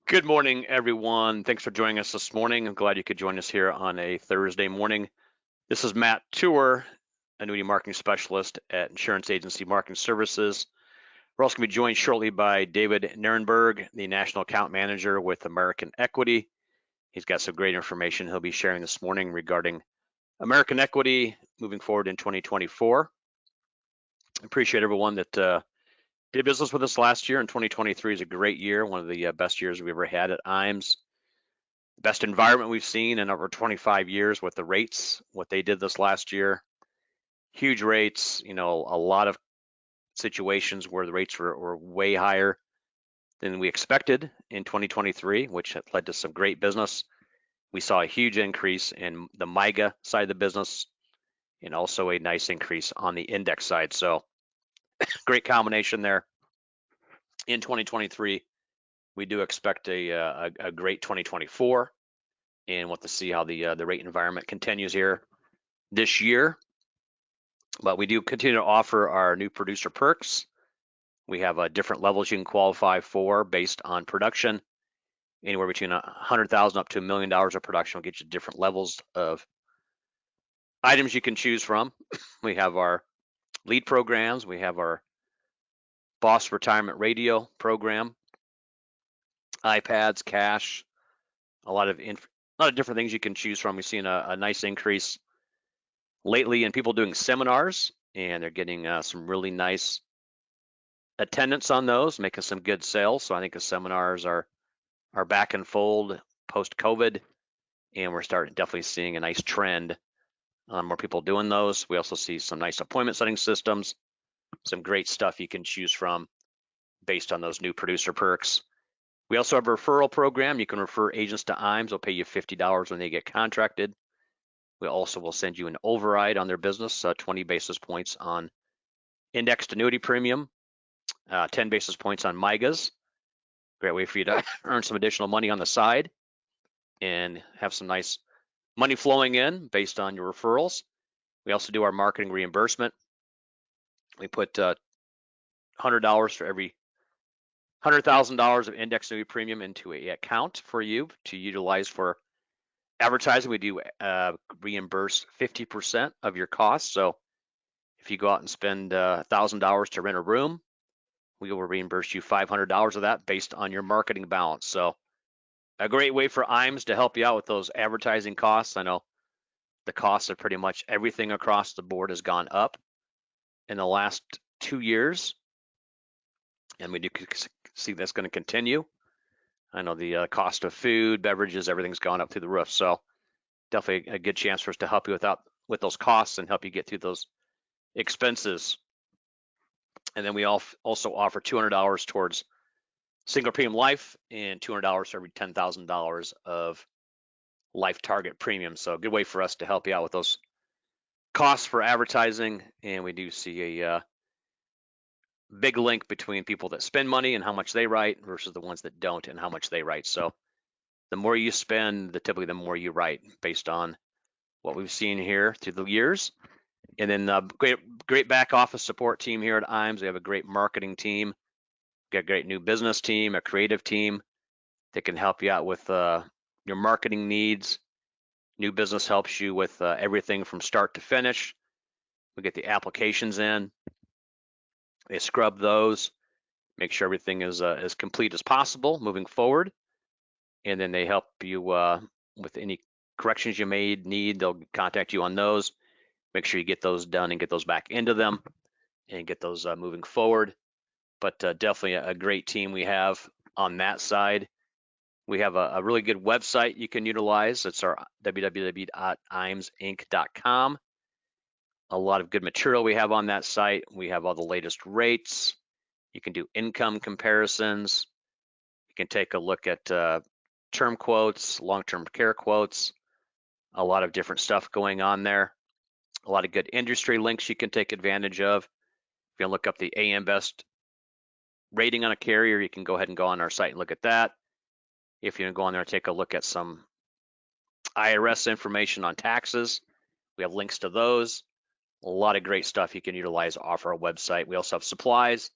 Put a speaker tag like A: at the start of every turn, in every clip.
A: Good morning, everyone. Thanks for joining us this morning. I'm glad you could join us here on a Thursday morning. This is Matt Tour, Annuity Marketing Specialist at Insurance Agency Marketing Services. We're also going to be joined shortly by David Nierenberg, the National Account Manager with American Equity. He's got some great information he'll be sharing this morning regarding American Equity moving forward in 2024. I appreciate everyone that did business with us last year, and 2023 is a great year, one of the best years we've ever had at IMES. Best environment we've seen in over 25 years with the rates, what they did this last year. Huge rates, a lot of situations where the rates were way higher than we expected in 2023, which led to some great business. We saw a huge increase in the MYGA side of the business and also a nice increase on the index side. So great combination there. In 2023, we do expect a great 2024 and want to see how the rate environment continues here this year. But we do continue to offer our new producer perks. We have different levels you can qualify for based on production. Anywhere between $100,000 up to $1 million of production will get you different levels of items you can choose from. We have our lead programs. We have our Boss Retirement Radio program, iPads, cash, a lot of different things you can choose from. We've seen a nice increase lately in people doing seminars, and they're getting some really nice attendance on those, making some good sales. So I think the seminars are back in fold post-COVID, and we're definitely seeing a nice trend on more people doing those. We also see some nice appointment setting systems, some great stuff you can choose from based on those new producer perks. We also have a referral program. You can refer agents to IMES. They'll pay you $50 when they get contracted. We also will send you an override on their business, 20 basis points on indexed annuity premium, 10 basis points on MYGAs. Great way for you to earn some additional money on the side and have some nice money flowing in based on your referrals. We also do our marketing reimbursement. We put $100 for every $100,000 of indexed annuity premium into an account for you to utilize for advertising. We do reimburse 50% of your costs. So if you go out and spend $1,000 to rent a room, we will reimburse you $500 of that based on your marketing balance. So a great way for IMES to help you out with those advertising costs. I know the costs of pretty much everything across the board has gone up in the last 2 years, and we do see that's going to continue. I know the cost of food, beverages, everything's gone up through the roof. So definitely a good chance for us to help you with those costs and help you get through those expenses. And then we also offer $200 towards single premium life and $200 for every $10,000 of life target premium. So a good way for us to help you out with those costs for advertising. And we do see a big link between people that spend money and how much they write versus the ones that don't and how much they write. So the more you spend, typically the more you write based on what we've seen here through the years. And then great back office support team here at IMES. We have a great marketing team, got a great new business team, a creative team that can help you out with your marketing needs. New business helps you with everything from start to finish. We get the applications in, they scrub those, make sure everything is as complete as possible moving forward, and then they help you with any corrections you may need. They'll contact you on those. Make sure you get those done and get those back into them and get those moving forward. But definitely a great team we have on that side. We have a really good website you can utilize. It's our www.imesinc.com. A lot of good material we have on that site. We have all the latest rates. You can do income comparisons. You can take a look at term quotes, long-term care quotes, a lot of different stuff going on there. A lot of good industry links you can take advantage of. If you look up the AM Best rating on a carrier, you can go ahead and go on our site and look at that. If you go on there and take a look at some IRS information on taxes, we have links to those. A lot of great stuff you can utilize off our website. We also have supplies.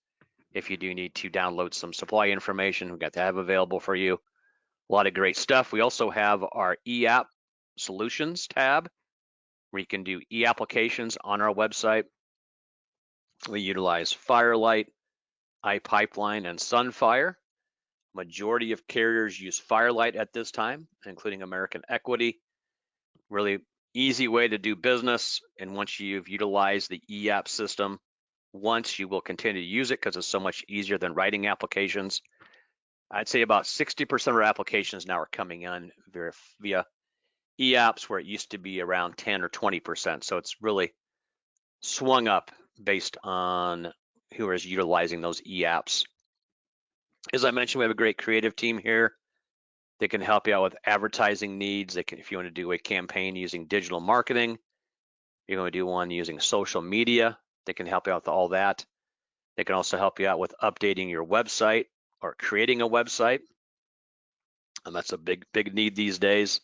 A: If you do need to download some supply information, we've got that available for you. A lot of great stuff. We also have our e-app solutions tab where you can do e-applications on our website. We utilize Firelight, iPipeline, and Sunfire. Majority of carriers use Firelight at this time, including American Equity. Really easy way to do business. And once you've utilized the e-app system, once you will continue to use it because it's so much easier than writing applications. I'd say about 60% of our applications now are coming in via e-apps, where it used to be around 10 or 20%. So it's really swung up based on who is utilizing those e-apps. As I mentioned, we have a great creative team here. They can help you out with advertising needs. They can, if you want to do a campaign using digital marketing, you're going to do one using social media, they can help you out with all that. They can also help you out with updating your website or creating a website. And that's a big need these days.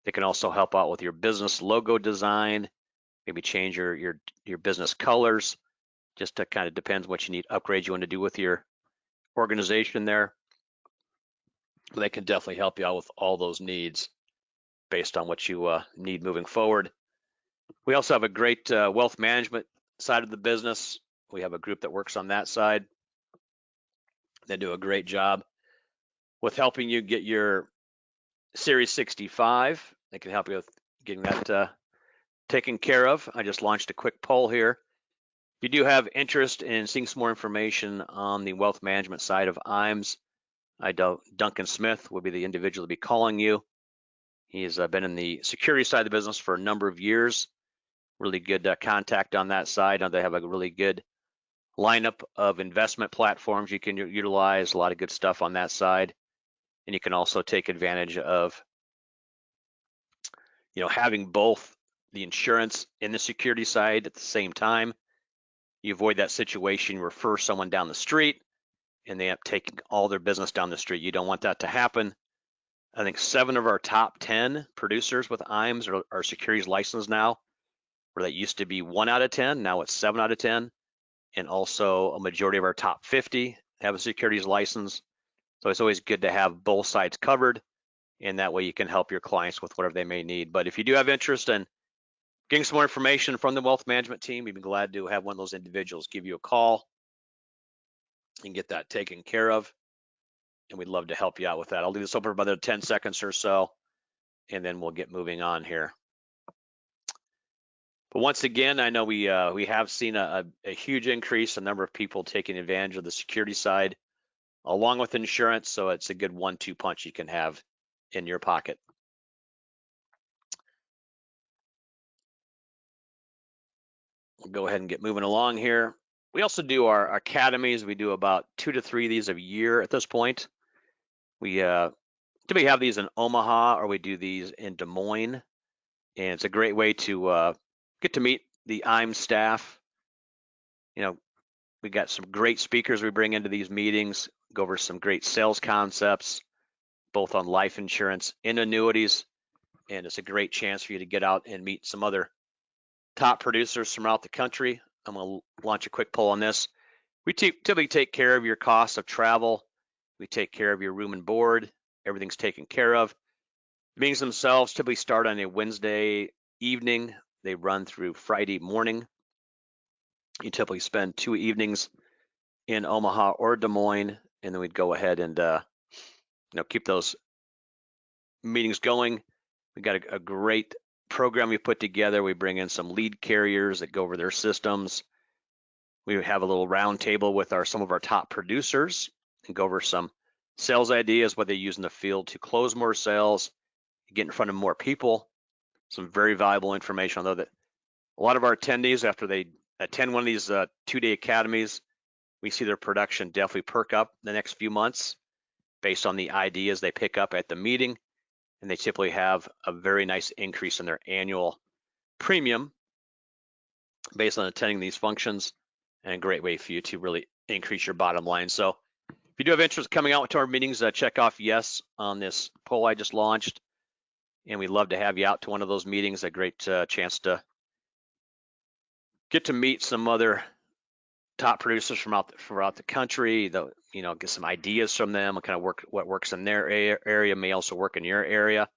A: They can also help out with your business logo design, maybe change your business colors. Just to kind of depends what you need upgrades you want to do with your organization there. But they can definitely help you out with all those needs based on what you need moving forward. We also have a great wealth management side of the business. We have a group that works on that side. They do a great job with helping you get your Series 65. They can help you with getting that taken care of. I just launched a quick poll here. If you do have interest in seeing some more information on the wealth management side of IMES, Duncan Smith will be the individual to be calling you. He's been in the security side of the business for a number of years. Really good contact on that side. They have a really good lineup of investment platforms you can utilize, a lot of good stuff on that side. And you can also take advantage of, having both the insurance and the security side at the same time. You avoid that situation, you refer someone down the street and they end up taking all their business down the street. You don't want that to happen. I think 7 of our top 10 producers with IMES are securities licensed now, where that used to be 1 out of 10, now it's 7 out of 10. And also a majority of our top 50 have a securities license. So it's always good to have both sides covered, and that way you can help your clients with whatever they may need. But if you do have interest in getting some more information from the wealth management team, we'd be glad to have one of those individuals give you a call and get that taken care of. And we'd love to help you out with that. I'll leave this open for about 10 seconds or so, and then we'll get moving on here. But once again, I know we have seen a huge increase in the number of people taking advantage of the security side along with insurance. So it's a good 1-2 punch you can have in your pocket. We'll go ahead and get moving along here. We also do our academies. We do about 2 to 3 of these a year at this point. We typically have these in Omaha, or we do these in Des Moines. And it's a great way to get to meet the IMES staff. We got some great speakers we bring into these meetings, go over some great sales concepts, both on life insurance and annuities. And it's a great chance for you to get out and meet some other top producers from throughout the country. I'm going to launch a quick poll on this. We typically take care of your costs of travel. We take care of your room and board. Everything's taken care of. The meetings themselves typically start on a Wednesday evening. They run through Friday morning. You typically spend 2 evenings in Omaha or Des Moines, and then we'd go ahead and keep those meetings going. We got a great program we put together. We bring in some lead carriers that go over their systems. We have a little round table with some of our top producers and go over some sales ideas, what they use in the field to close more sales, get in front of more people. Some very valuable information, although that a lot of our attendees, after they attend one of these 2-day academies, we see their production definitely perk up the next few months based on the ideas they pick up at the meeting. And they typically have a very nice increase in their annual premium based on attending these functions, and a great way for you to really increase your bottom line. So if you do have interest coming out to our meetings, check off yes on this poll I just launched. And we'd love to have you out to one of those meetings, a great chance to get to meet some other top producers from throughout the country. Get some ideas from them and kind of what works in their area may also work in your area,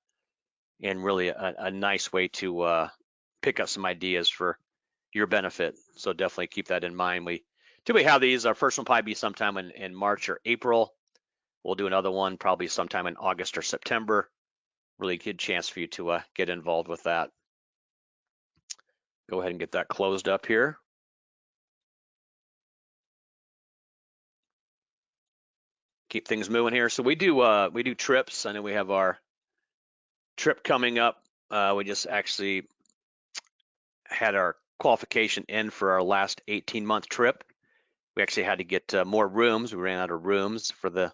A: and really a nice way to pick up some ideas for your benefit. So definitely keep that in mind. We typically have these. Our first one probably be sometime in March or April. We'll do another one probably sometime in August or September. Really good chance for you to get involved with that. Go ahead and get that closed up here. Keep things moving here. So we do trips. I know we have our trip coming up. We just actually had our qualification in for our last 18-month trip. We actually had to get more rooms. We ran out of rooms for the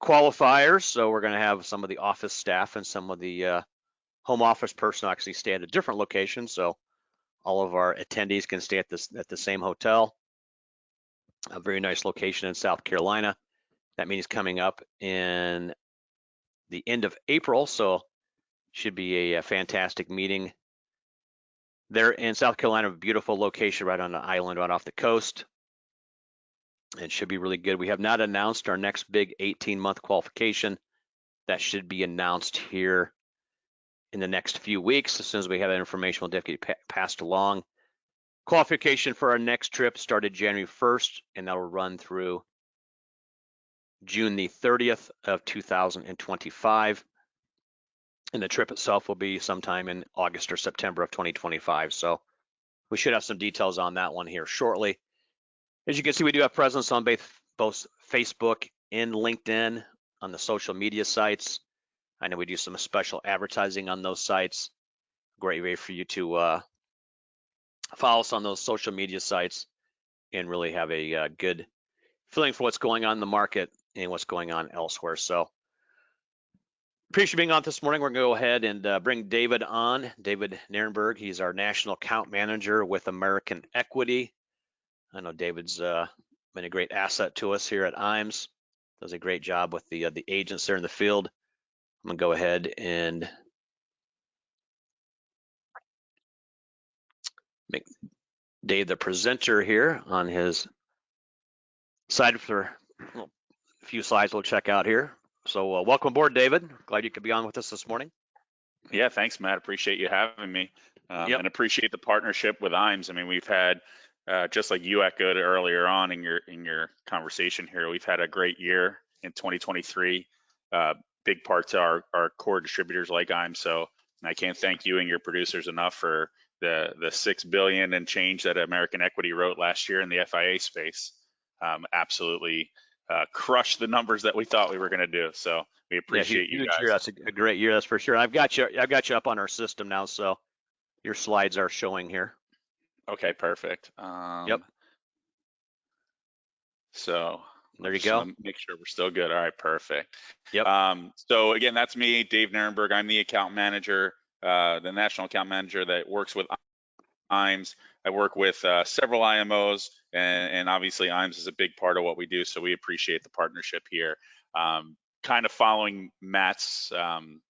A: qualifiers, so we're going to have some of the office staff and some of the home office personnel actually stay at a different location, so all of our attendees can stay at the same hotel. A very nice location in South Carolina. That meeting's coming up in the end of April, so should be a fantastic meeting there in South Carolina. A beautiful location right on the island, right off the coast. It should be really good. We have not announced our next big 18-month qualification. That should be announced here in the next few weeks. As soon as we have that information, we'll definitely get passed along. Qualification for our next trip started January 1st, and that will run through June the 30th of 2025. And the trip itself will be sometime in August or September of 2025. So we should have some details on that one here shortly. As you can see, we do have presence on both Facebook and LinkedIn on the social media sites. I know we do some special advertising on those sites. Great way for you to follow us on those social media sites and really have a good feeling for what's going on in the market and what's going on elsewhere. So appreciate being on this morning. We're going to go ahead and bring David on. David Nierenberg, he's our National Account Manager with American Equity. I know David's been a great asset to us here at IMES. Does a great job with the agents there in the field. I'm going to go ahead and make Dave the presenter here on his side for a few slides we'll check out here. So welcome aboard, David. Glad you could be on with us this morning.
B: Yeah, thanks, Matt. Appreciate you having me, and appreciate the partnership with IMES. I mean, we've had, just like you echoed earlier on in your conversation here, we've had a great year in 2023. Big part to our core distributors like IMES. So I can't thank you and your producers enough for the $6 billion and change that American Equity wrote last year in the FIA space. Absolutely crushed the numbers that we thought we were going to do. So we appreciate you guys.
A: Year. That's a great year, that's for sure. I've got you up on our system now, so your slides are showing here.
B: Okay, perfect.
A: Yep.
B: So
A: there you go.
B: Make sure we're still good. All right, perfect.
A: Yep.
B: So again, that's me, Dave Nierenberg. I'm the account manager, the national account manager that works with IMES. I work with several IMOs, and obviously IMES is a big part of what we do, so we appreciate the partnership here. Kind of following Matt's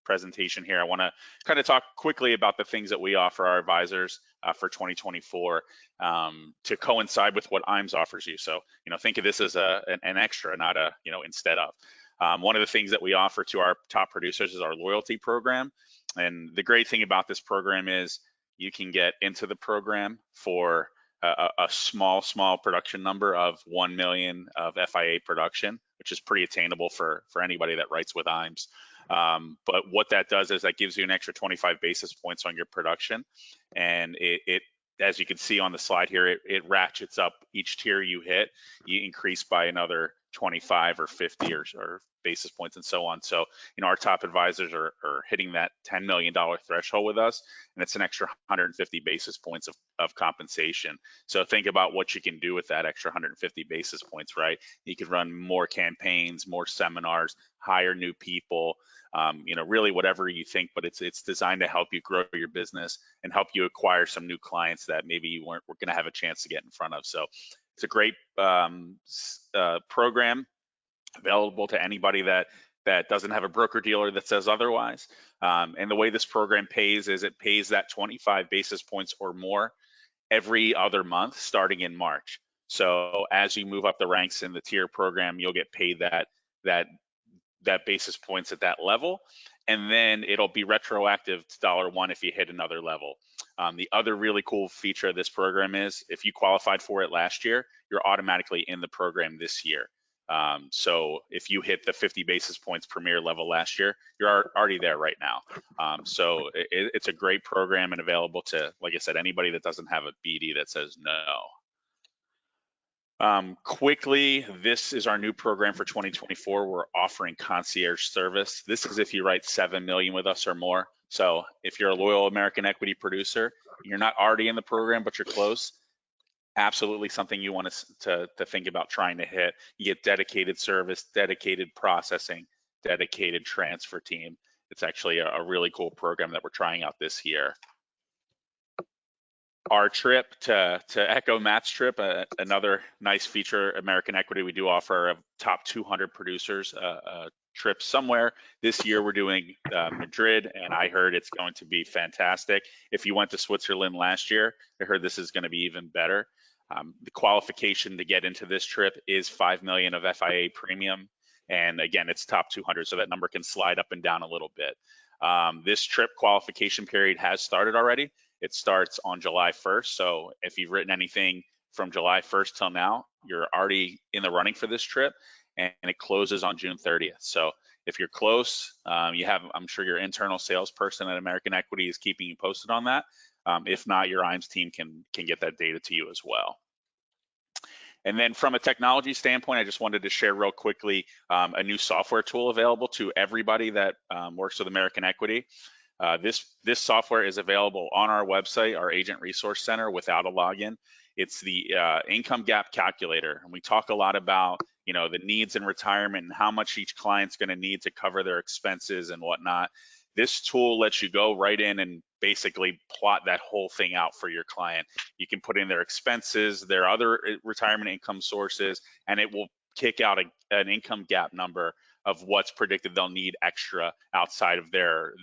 B: presentation here, I want to kind of talk quickly about the things that we offer our advisors for 2024 to coincide with what IMES offers you. So, think of this as an extra, not a, instead of. One of the things that we offer to our top producers is our loyalty program. And the great thing about this program is you can get into the program for a small production number of 1 million of FIA production, which is pretty attainable for anybody that writes with IMES. But what that does is that gives you an extra 25 basis points on your production. And it as you can see on the slide here, it ratchets up each tier you hit, you increase by another 25 or 50 or basis points and so on. So, our top advisors are hitting that $10 million threshold with us, and it's an extra 150 basis points of compensation. So think about what you can do with that extra 150 basis points, right? You could run more campaigns, more seminars, hire new people, really whatever you think, but it's designed to help you grow your business and help you acquire some new clients that maybe you weren't going to have a chance to get in front of. So it's a great program available to anybody that doesn't have a broker dealer that says otherwise. And the way this program pays is it pays that 25 basis points or more every other month starting in March. So as you move up the ranks in the tier program, you'll get paid that basis points at that level, and then it'll be retroactive to $1 if you hit another level. The other really cool feature of this program is if you qualified for it last year, you're automatically in the program this year. So if you hit the 50 basis points premier level last year, you're already there right now. So it's a great program and available to, like I said, anybody that doesn't have a BD that says no. Quickly, this is our new program for 2024. We're offering concierge service. This is if you write 7 million with us or more. So if you're a loyal American Equity producer, you're not already in the program, but you're close, absolutely something you want to think about trying to hit. You get dedicated service, dedicated processing, dedicated transfer team. It's actually a really cool program that we're trying out this year. Our trip to echo Matt's trip, another nice feature, American Equity, we do offer a top 200 producers trip somewhere. This year we're doing Madrid, and I heard it's going to be fantastic. If you went to Switzerland last year, I heard this is going to be even better. The qualification to get into this trip is 5 million of FIA premium. And again, it's top 200, so that number can slide up and down a little bit. This trip qualification period has started already. It starts on July 1st. So if you've written anything from July 1st till now, you're already in the running for this trip, and it closes on June 30th. So if you're close, you have, I'm sure your internal salesperson at American Equity is keeping you posted on that. If not, your IMS team can get that data to you as well. And then from a technology standpoint, I just wanted to share real quickly a new software tool available to everybody that works with American Equity. This software is available on our website, our Agent Resource Center, without a login. It's the income gap calculator, and we talk a lot about the needs in retirement and how much each client's going to need to cover their expenses and whatnot. This tool lets you go right in and basically plot that whole thing out for your client. You can put in their expenses, their other retirement income sources, and it will kick out an income gap number of what's predicted they'll need extra outside of their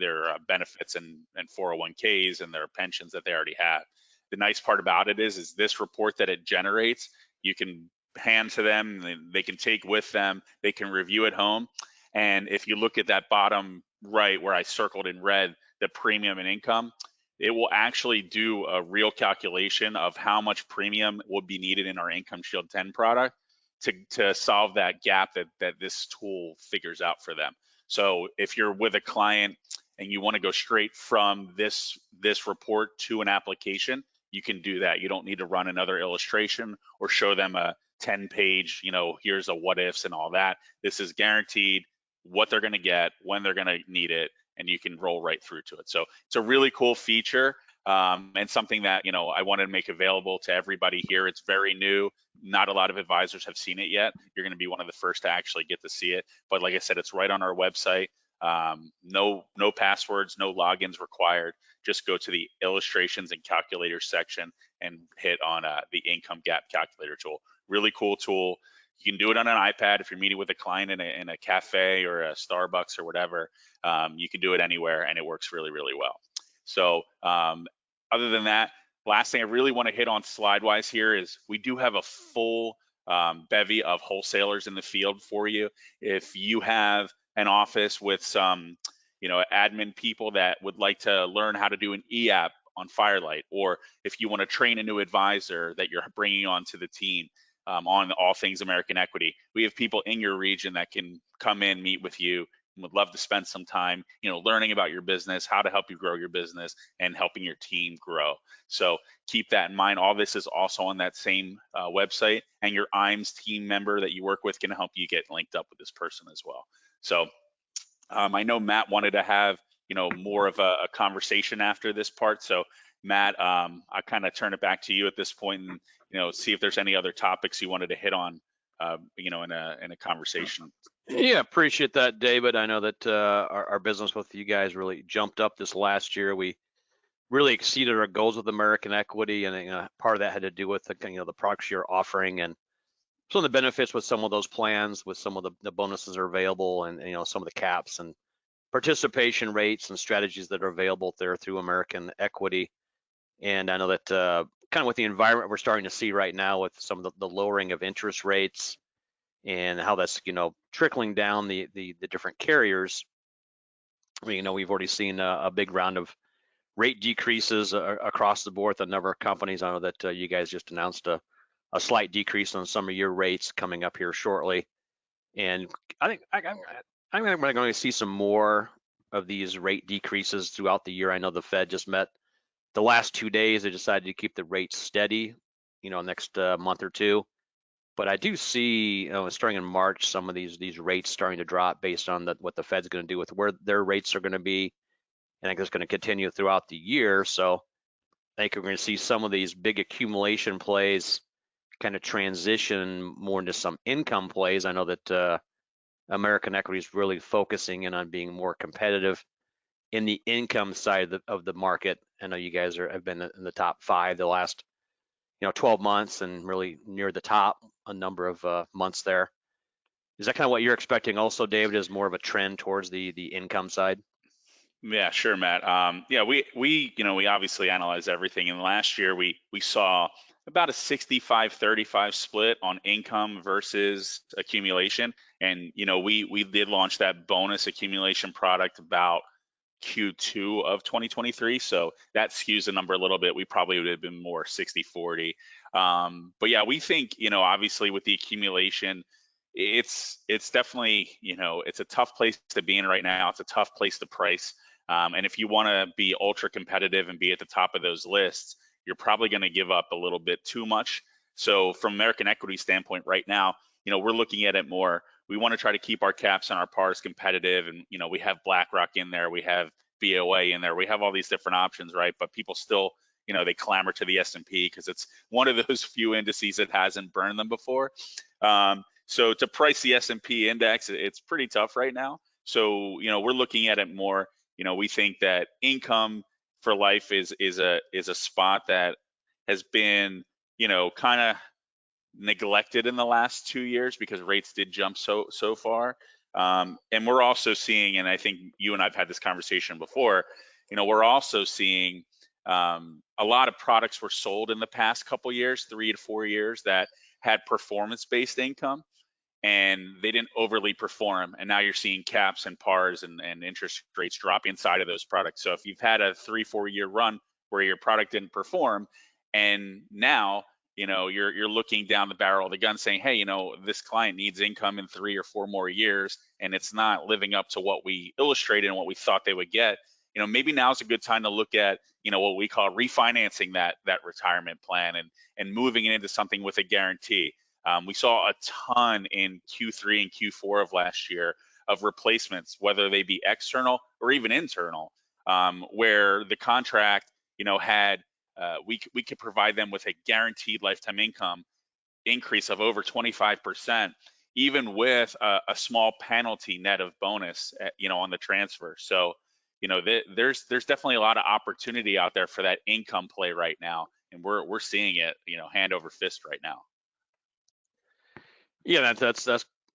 B: benefits and 401ks and their pensions that they already have. The nice part about it is this report that it generates, you can hand to them, they can take with them, they can review at home. And if you look at that bottom right where I circled in red the premium and income, it will actually do a real calculation of how much premium would be needed in our Income Shield 10 product to solve that gap that this tool figures out for them. So if you're with a client and you want to go straight from this report to an application, you can do that. You don't need to run another illustration or show them a 10-page, here's a what ifs and all that. This is guaranteed what they're going to get, when they're going to need it, and you can roll right through to it. So it's a really cool feature and something that I wanted to make available to everybody here. It's very new. Not a lot of advisors have seen it yet. You're going to be one of the first to actually get to see it. But like I said, it's right on our website. No passwords, no logins required. Just go to the illustrations and calculators section and hit on the income gap calculator tool. Really cool tool. You can do it on an iPad if you're meeting with a client in a cafe or a Starbucks or whatever. You can do it anywhere, and it works really, really well. So other than that, last thing I really want to hit on slide-wise here is we do have a full bevy of wholesalers in the field for you. If you have an office with some, admin people that would like to learn how to do an e-app on Firelight, or if you want to train a new advisor that you're bringing onto the team on all things American Equity, we have people in your region that can come in, meet with you, and would love to spend some time, learning about your business, how to help you grow your business, and helping your team grow. So keep that in mind. All this is also on that same website, and your IMS team member that you work with can help you get linked up with this person as well. So I know Matt wanted to have, more of a conversation after this part. So Matt, I kind of turn it back to you at this point and, see if there's any other topics you wanted to hit on, in a conversation.
A: Yeah, appreciate that, David. I know that our business with you guys really jumped up this last year. We really exceeded our goals with American Equity, and part of that had to do with the products you're offering and some of the benefits with some of those plans, with some of the bonuses are available, and some of the caps and participation rates and strategies that are available there through American Equity. And I know that kind of with the environment we're starting to see right now with some of the lowering of interest rates and how that's, trickling down the different carriers. We've already seen a big round of rate decreases across the board with a number of companies. I know that you guys just announced a slight decrease on some of your rates coming up here shortly. And I think I'm going to see some more of these rate decreases throughout the year. I know the Fed just met the last 2 days. They decided to keep the rates steady, next month or two. But I do see, starting in March, some of these rates starting to drop based on what the Fed's going to do with where their rates are going to be. And I think it's going to continue throughout the year. So I think we're going to see some of these big accumulation plays kind of transition more into some income plays. I know that American Equity is really focusing in on being more competitive in the income side of the market. I know you guys have been in the top 5 the last 12 months and really near the top a number of months there. Is that kind of what you're expecting also, David, is more of a trend towards the income side?
B: Yeah, sure, Matt. Yeah, we obviously analyze everything, and last year we saw about a 65-35 split on income versus accumulation, and we did launch that bonus accumulation product about Q2 of 2023. So that skews the number a little bit. We probably would have been more 60-40. But yeah, we think, obviously with the accumulation, it's definitely, it's a tough place to be in right now. It's a tough place to price. And if you want to be ultra competitive and be at the top of those lists, you're probably going to give up a little bit too much. So from American Equity standpoint right now, we're looking at it more. We want to try to keep our caps and our pars competitive, and we have BlackRock in there, we have BOA in there, we have all these different options, right? But people still, they clamor to the S&P because it's one of those few indices that hasn't burned them before. So to price the S&P index, it's pretty tough right now. So we're looking at it more. We think that income for life is a spot that has been kind of neglected in the last 2 years because rates did jump so far. And we're also seeing, and I think you and I've had this conversation before, we're also seeing a lot of products were sold in the past couple years, 3 to 4 years, that had performance-based income, and they didn't overly perform. And now you're seeing caps and pars and interest rates drop inside of those products. So if you've had a 3-4 year run where your product didn't perform, and now you're looking down the barrel of the gun saying, hey, this client needs income in 3 or 4 more years, and it's not living up to what we illustrated and what we thought they would get. Maybe now's a good time to look at what we call refinancing that retirement plan and moving it into something with a guarantee. We saw a ton in Q3 and Q4 of last year of replacements, whether they be external or even internal, where the contract had we could provide them with a guaranteed lifetime income increase of over 25%, even with a small penalty net of bonus, on the transfer. So, there's definitely a lot of opportunity out there for that income play right now, and we're seeing it, hand over fist right now.
A: Yeah, that's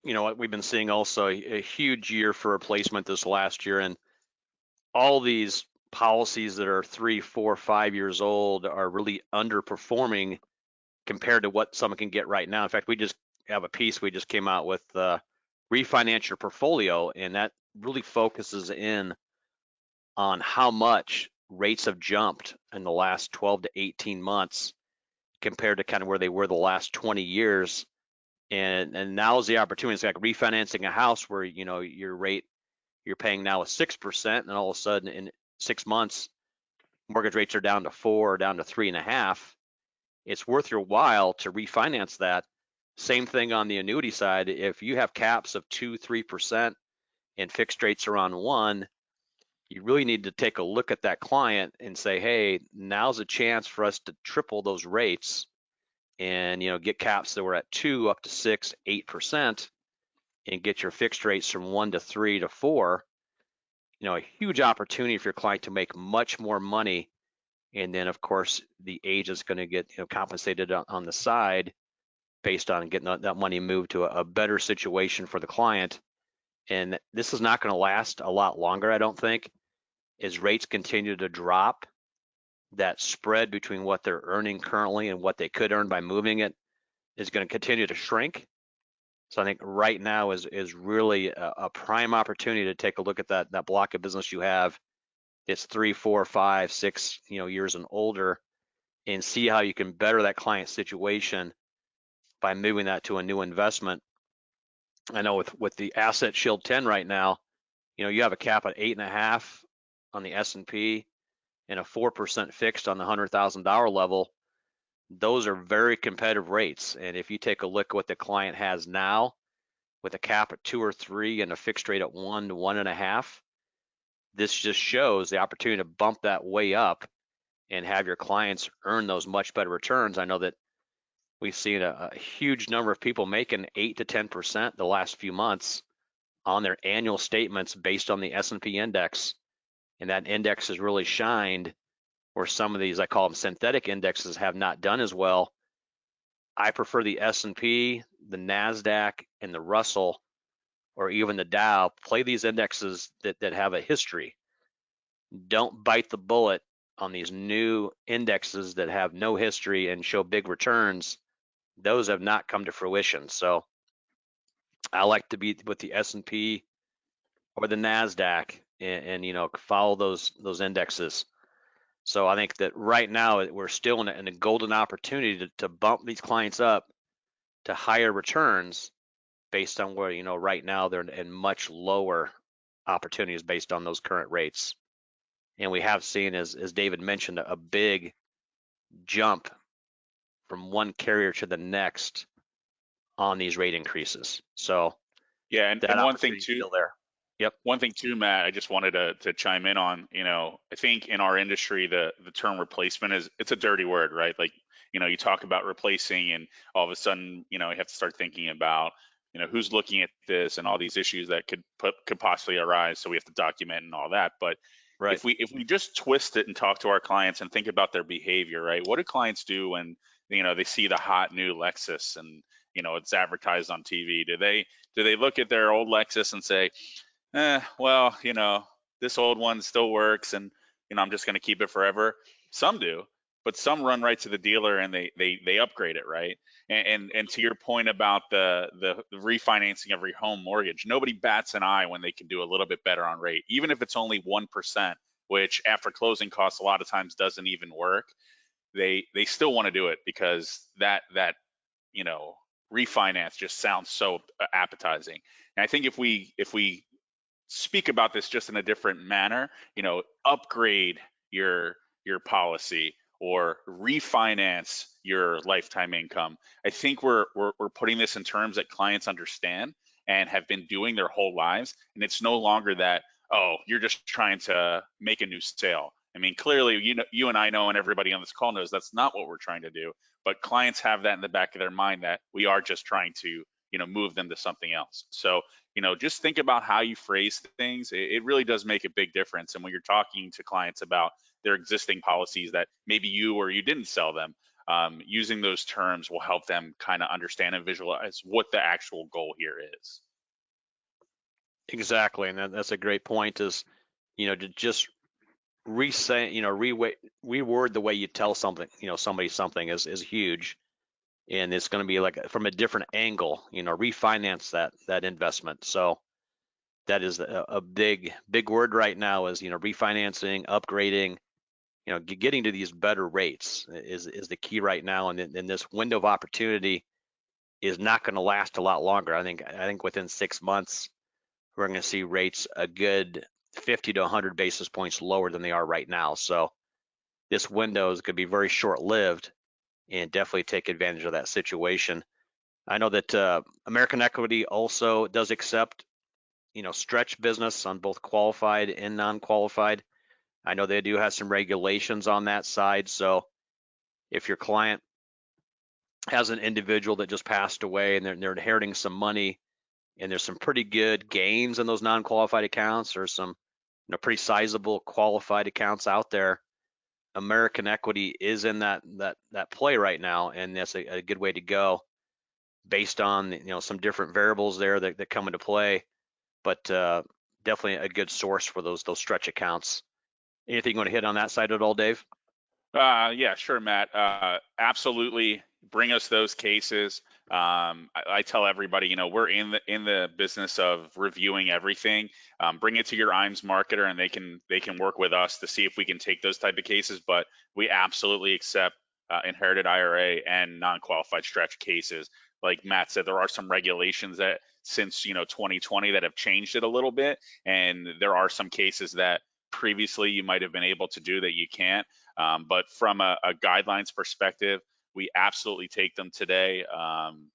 A: what we've been seeing also, a huge year for replacement this last year, and all these policies that are 3, 4, 5 years old are really underperforming compared to what someone can get right now. In fact, we just have a piece we just came out with, refinance your portfolio, and that really focuses in on how much rates have jumped in the last 12 to 18 months compared to kind of where they were the last 20 years. And now is the opportunity. It's like refinancing a house where your rate you're paying now is 6%, and all of a sudden in 6 months mortgage rates are down to 4 or down to 3.5. It's worth your while to refinance that. Same thing on the annuity side. If you have caps of 2-3% and fixed rates are on 1, you really need to take a look at that client and say, hey, now's a chance for us to triple those rates and get caps that were at 2 up to 6, 8%, and get your fixed rates from 1 to 3 to 4. A huge opportunity for your client to make much more money. And then of course the agent's going to get compensated on the side based on getting that money moved to a better situation for the client. And this is not going to last a lot longer, I don't think. As rates continue to drop, that spread between what they're earning currently and what they could earn by moving it is going to continue to shrink. So I think right now is really a prime opportunity to take a look at that block of business you have. It's 3, 4, 5, 6, years and older, and see how you can better that client situation by moving that to a new investment. I know with the asset shield 10 right now, you have a cap at 8.5 on the S&P and a 4% fixed on the $100,000 level. Those are very competitive rates. And if you take a look at what the client has now with a cap at 2 or 3 and a fixed rate at 1 to 1.5, this just shows the opportunity to bump that way up and have your clients earn those much better returns. I know that we've seen a huge number of people making 8 to 10% the last few months on their annual statements based on the S&P index, and that index has really shined where some of these, I call them synthetic indexes, have not done as well. I prefer the S&P, the NASDAQ, and the Russell, or even the Dow. Play these indexes that have a history. Don't bite the bullet on these new indexes that have no history and show big returns. Those have not come to fruition. So I like to be with the S&P or the NASDAQ and follow those indexes. So I think that right now we're still in a golden opportunity to bump these clients up to higher returns based on where, right now they're in much lower opportunities based on those current rates. And we have seen, as David mentioned, a big jump from one carrier to the next on these rate increases. So
B: Yeah,
A: that
B: and
A: opportunity is still there. Yep.
B: one thing too, Matt, I just wanted to chime in on, I think in our industry, the term replacement it's a dirty word, right? Like, you talk about replacing and all of a sudden, you have to start thinking about, who's looking at this and all these issues that could possibly arise. So we have to document and all that. But
A: Right.
B: if we just twist it and talk to our clients and think about their behavior, right? What do clients do when, they see the hot new Lexus and, it's advertised on TV? Do they look at their old Lexus and say, well, this old one still works and, I'm just going to keep it forever? Some do, but some run right to the dealer and they upgrade it, right? And to your point about the refinancing of your home mortgage, nobody bats an eye when they can do a little bit better on rate, even if it's only 1%, which after closing costs a lot of times doesn't even work. They still want to do it because that you know refinance just sounds so appetizing. And I think if we speak about this just in a different manner, upgrade your policy or refinance your lifetime income. I think we're putting this in terms that clients understand and have been doing their whole lives, and it's no longer that, oh, you're just trying to make a new sale. I mean, clearly, you and I know, and everybody on this call knows that's not what we're trying to do. But clients have that in the back of their mind that we are just trying to, move them to something else. So, just think about how you phrase things. It really does make a big difference. And when you're talking to clients about their existing policies that maybe you or you didn't sell them, using those terms will help them kind of understand and visualize what the actual goal here is.
A: Exactly. And that's a great point is, to just re-say, reword the way you tell something, somebody something is huge. And it's going to be like from a different angle, refinance that investment. So that is a big word right now is, refinancing, upgrading, getting to these better rates is the key right now. And this window of opportunity is not going to last a lot longer. I think within 6 months, we're going to see rates a good 50 to 100 basis points lower than they are right now. So this window is going to be very short-lived and definitely take advantage of that situation. I know that American Equity also does accept, stretch business on both qualified and non-qualified. I know they do have some regulations on that side. So if your client has an individual that just passed away and they're inheriting some money and there's some pretty good gains in those non-qualified accounts or some pretty sizable qualified accounts out there, American Equity is in that play right now, and that's a good way to go based on some different variables there that come into play, but definitely a good source for those stretch accounts. Anything you want to hit on that side at all, Dave?
B: Yeah, sure, Matt. Absolutely, bring us those cases. I tell everybody, we're in the business of reviewing everything. Bring it to your IMS marketer, and they can work with us to see if we can take those type of cases. But we absolutely accept inherited IRA and non-qualified stretch cases. Like Matt said, there are some regulations that since 2020 that have changed it a little bit, and there are some cases that previously you might have been able to do that you can't. But from a guidelines perspective, we absolutely take them today.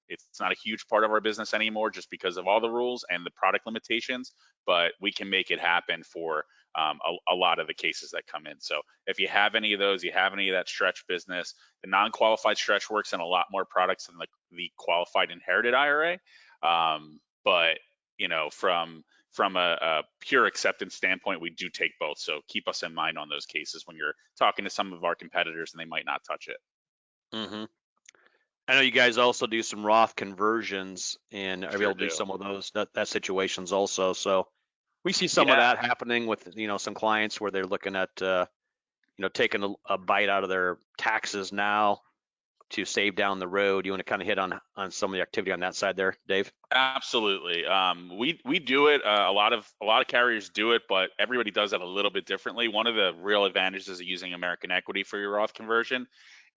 B: It's not a huge part of our business anymore just because of all the rules and the product limitations, but we can make it happen for a lot of the cases that come in. So if you have any of those, you have any of that stretch business, the non-qualified stretch works in a lot more products than the qualified inherited IRA. But from a pure acceptance standpoint, we do take both. So keep us in mind on those cases when you're talking to some of our competitors and they might not touch it.
A: Hmm. I know you guys also do some Roth conversions and are
B: Sure
A: able to do
B: do.
A: some of those that situations also. So we see some of
B: Yeah,
A: that happening with some clients where they're looking at taking a bite out of their taxes now to save down the road. You want to kind of hit on some of the activity on that side there, Dave?
B: absolutely. We do it. A lot of carriers do it, but everybody does it a little bit differently. One of the real advantages of using American Equity for your Roth conversion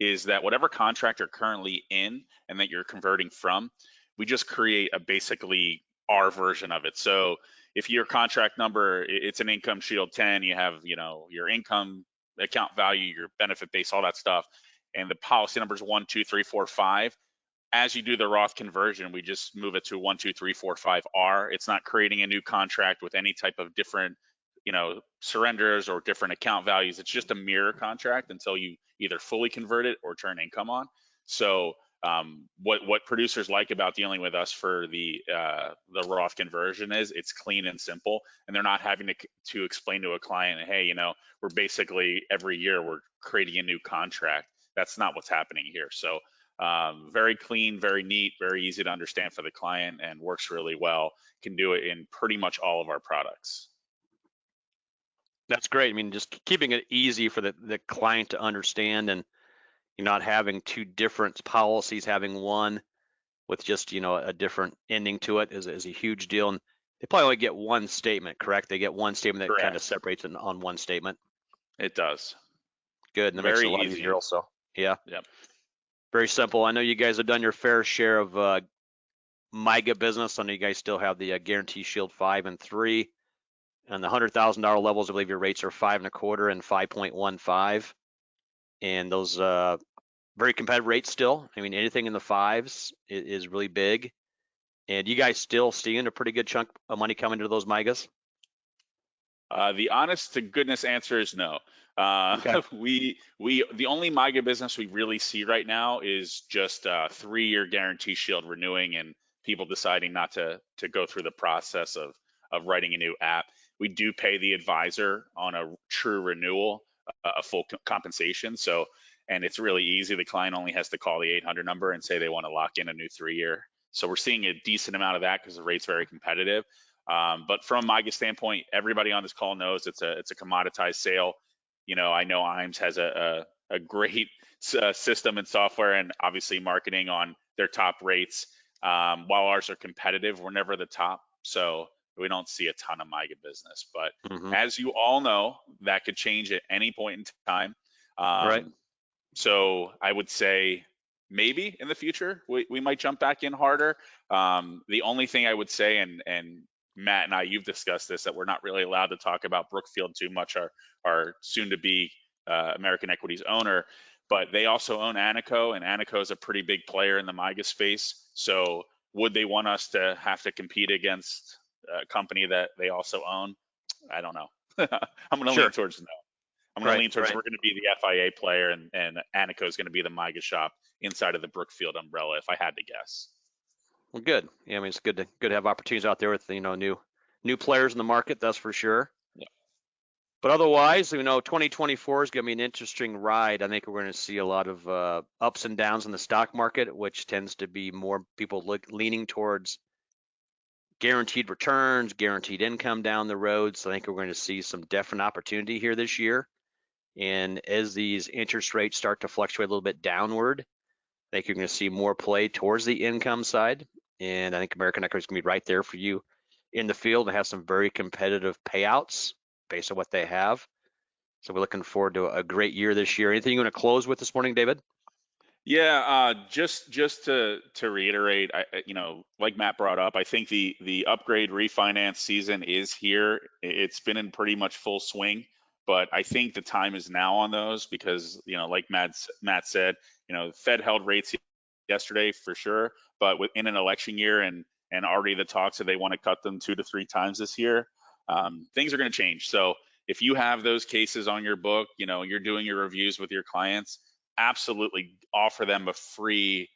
B: is that whatever contract you're currently in and that you're converting from, we just create a basically our version of it. So if your contract number, it's an income shield 10, you have your income account value, your benefit base, all that stuff, and the policy number is 1, 2, 3, 4, 5. As you do the Roth conversion, we just move it to 1, 2, 3, 4, 5R. It's not creating a new contract with any type of different, surrenders or different account values. It's just a mirror contract until you either fully convert it or turn income on. So what producers like about dealing with us for the Roth conversion is it's clean and simple, and they're not having to explain to a client, hey, we're basically every year we're creating a new contract. That's not what's happening here. So very clean, very neat, very easy to understand for the client, and works really well. Can do it in pretty much all of our products.
A: That's great. I mean, just keeping it easy for the client to understand, and you're not having two different policies, having one with just a different ending to it is a huge deal. And they probably only get one statement, correct? They get one statement that kind of
B: Correct.
A: separates it on one statement.
B: It does.
A: Good, and that makes it
B: Very
A: a lot easier
B: easy.
A: also. Yeah,
B: Yep.
A: very simple. I know you guys have done your fair share of MIGA business. I know you guys still have the Guarantee Shield 5 and 3. And the $100,000 levels, I believe your rates are 5.25 and 5.15. And those very competitive rates still. I mean, anything in the fives is really big. And you guys still seeing a pretty good chunk of money coming to those MIGAs?
B: The honest to goodness answer is no. Uh,
A: Okay.
B: we the only MIGA business we really see right now is just 3-year guarantee shield renewing and people deciding not to go through the process of writing a new app. We do pay the advisor on a true renewal a full compensation. So and it's really easy. The client only has to call the 800 number and say they want to lock in a new 3-year. So we're seeing a decent amount of that because the rate's very competitive. But from a MIGA standpoint, everybody on this call knows it's a commoditized sale. I know IMS has a great system and software and obviously marketing on their top rates. While ours are competitive, we're never the top, so we don't see a ton of MIGA business. But
A: Mm-hmm.
B: as you all know, that could change at any point in time.
A: Right.
B: Um, so I would say maybe in the future we might jump back in harder. The only thing I would say, and Matt and I, you've discussed this, that we're not really allowed to talk about Brookfield too much, our soon to be American Equities owner, but they also own Anico, and Anico is a pretty big player in the MIGA space. So would they want us to have to compete against a company that they also own? I don't know. I'm going to lean
A: Sure.
B: towards no. I'm going to
A: Right.
B: lean towards
A: Right.
B: we're going to be the FIA player, and Anico is going to be the MIGA shop inside of the Brookfield umbrella, if I had to guess.
A: Well, good. Yeah, I mean, it's good to have opportunities out there with new players in the market. That's for sure.
B: Yeah.
A: But otherwise, 2024 is going to be an interesting ride. I think we're going to see a lot of ups and downs in the stock market, which tends to be more people leaning towards guaranteed returns, guaranteed income down the road. So I think we're going to see some definite opportunity here this year. And as these interest rates start to fluctuate a little bit downward, I think you're going to see more play towards the income side. And I think American Equity is going to be right there for you in the field and have some very competitive payouts based on what they have. So we're looking forward to a great year this year. Anything you want to close with this morning, David?
B: Yeah, just to reiterate, like Matt brought up, I think the upgrade refinance season is here. It's been in pretty much full swing, but I think the time is now on those because, like Matt said, Fed held rates yesterday for sure, but within an election year and already the talks that they want to cut them 2 to 3 times this year, things are going to change. So if you have those cases on your book, you're doing your reviews with your clients, absolutely offer them a free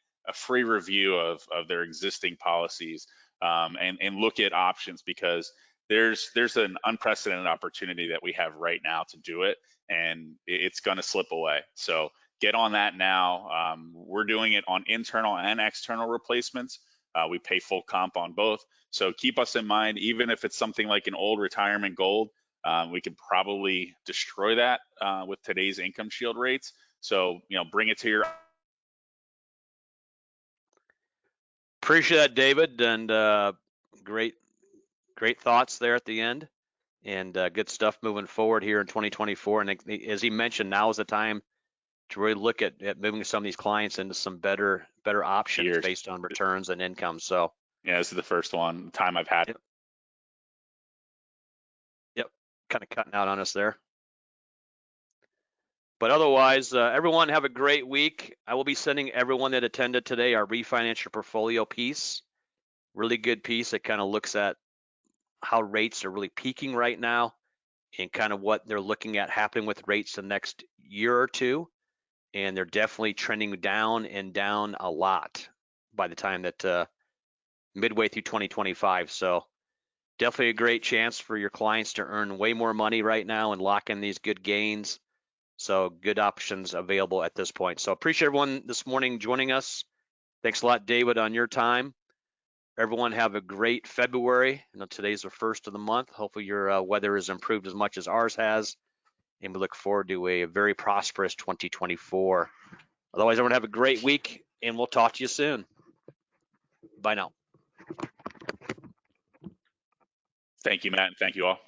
B: review of their existing policies, and look at options because there's an unprecedented opportunity that we have right now to do it, and it's going to slip away. So get on that now. We're doing it on internal and external replacements. We pay full comp on both. So keep us in mind, even if it's something like an old retirement gold, we could probably destroy that with today's income shield rates. So, bring it to your.
A: Appreciate that, David, and great, great thoughts there at the end, and good stuff moving forward here in 2024. And as he mentioned, now is the time to really look at moving some of these clients into some better options
B: Years.
A: based on returns and income. So,
B: Yeah, this is the first time I've had.
A: yep, yep, kind of cutting out on us there. But otherwise, everyone have a great week. I will be sending everyone that attended today our refinance your portfolio piece. Really good piece that kind of looks at how rates are really peaking right now and kind of what they're looking at happening with rates the next year or two. And they're definitely trending down and down a lot by the time that midway through 2025. So definitely a great chance for your clients to earn way more money right now and lock in these good gains. So good options available at this point. So appreciate everyone this morning joining us. Thanks a lot, David, on your time. Everyone have a great February. Today's the first of the month. Hopefully your weather has improved as much as ours has. And we look forward to a very prosperous 2024. Otherwise, everyone have a great week, and we'll talk to you soon. Bye now.
B: Thank you, Matt, and thank you all.